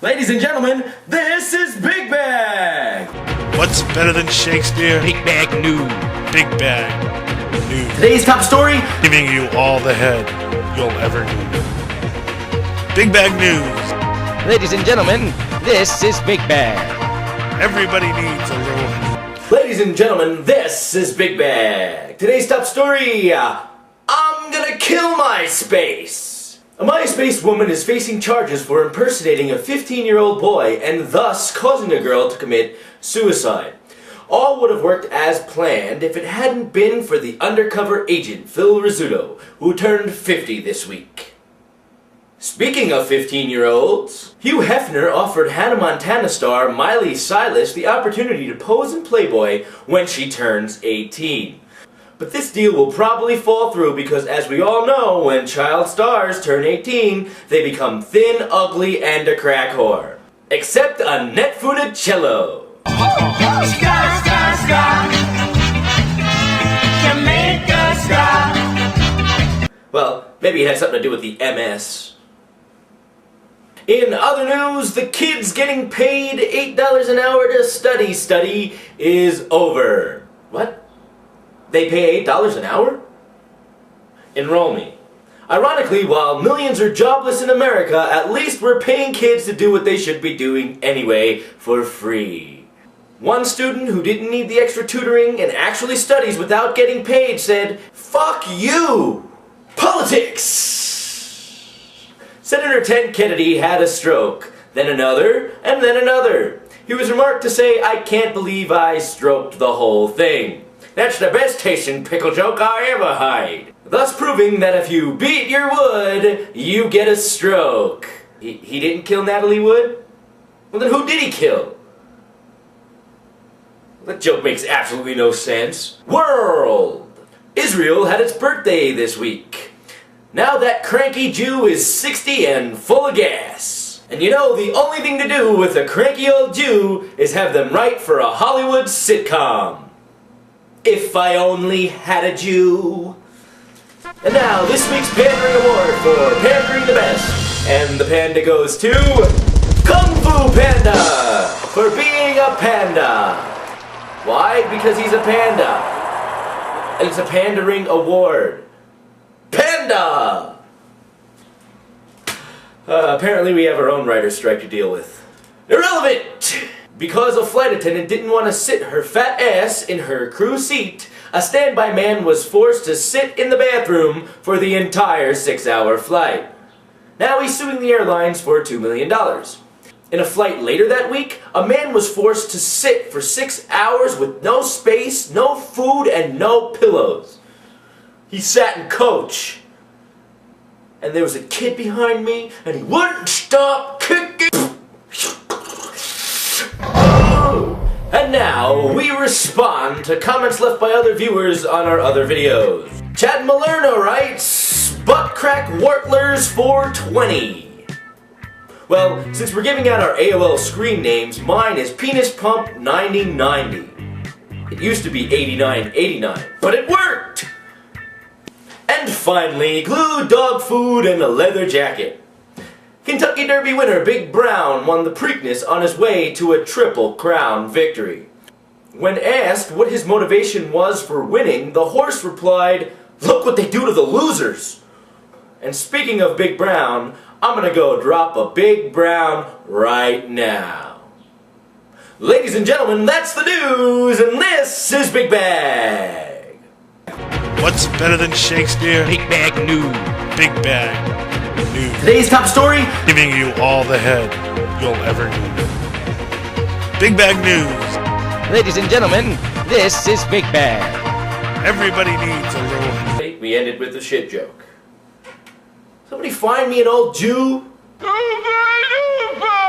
Ladies and gentlemen, this is Big Bag! What's better than Shakespeare? BigbagNews. Big Bag News. Today's top story, Giving you all the head you'll ever need. Big Bag News. Ladies and gentlemen, this is Big Bag. Everybody needs a little head. Ladies and gentlemen, this is Big Bag. Today's top story, I'm gonna kill Myspace. A Myspace woman is facing charges for impersonating a 15-year-old boy and thus causing a girl to commit suicide. All would have worked as planned if it hadn't been for the undercover agent Phil Rizzuto, who turned 50 this week. Speaking of 15-year-olds, Hugh Hefner offered Hannah Montana star Miley Cyrus the opportunity to pose in Playboy when she turns 18. But this deal will probably fall through because, as we all know, when child stars turn 18, they become thin, ugly, and a crack whore. Except a net-footed cello. Well, maybe it had something to do with the MS. In other news, the kids getting paid $8 an hour to study is over. What? They pay $8 an hour? Enroll me. Ironically, while millions are jobless in America, at least we're paying kids to do what they should be doing anyway for free. One student who didn't need the extra tutoring and actually studies without getting paid said, "Fuck you! Politics!" Senator Ted Kennedy had a stroke, then another, and then another. He was remarked to say, "I can't believe I stroked the whole thing. That's the best tasting pickle joke I ever heard." Thus proving that if you beat your wood, you get a stroke. He didn't kill Natalie Wood? Well, then who did he kill? That joke makes absolutely no sense. World! Israel had its birthday this week. Now that cranky Jew is 60 and full of gas. And you know, the only thing to do with a cranky old Jew is have them write for a Hollywood sitcom. If I only had a Jew. And now, this week's Pandering Award for Pandering the Best. And the panda goes to Kung Fu Panda for being a panda. Why? Because he's a panda. And it's a Pandering Award. Panda! Apparently we have our own writer's strike to deal with. Irrelevant! Because a flight attendant didn't want to sit her fat ass in her crew seat, a standby man was forced to sit in the bathroom for the entire 6-hour flight. Now he's suing the airlines for $2 million. In a flight later that week, a man was forced to sit for 6 hours with no space, no food, and no pillows. He sat in coach. And there was a kid behind me, and he wouldn't stop kicking. And now, we respond to comments left by other viewers on our other videos. Chad Malerno writes, "Butt crack wartlers for 20. Well, since we're giving out our AOL screen names, mine is Penis Pump 9090. It used to be 8989, but it worked! And finally, glue, dog food, and a leather jacket. Kentucky Derby winner Big Brown won the Preakness on his way to a Triple Crown victory. When asked what his motivation was for winning, the horse replied, "Look what they do to the losers." And speaking of Big Brown, I'm gonna go drop a Big Brown right now. Ladies and gentlemen, that's the news, and this is Big Bag. What's better than Shakespeare? BigbagNews. Big Bag News. Today's top story, Giving you all the head you'll ever need. Big Bag News. Ladies and gentlemen, this is Big Bag. Everybody needs a little head. hey, we ended with a shit joke. Somebody find me an old Jew. Over and over!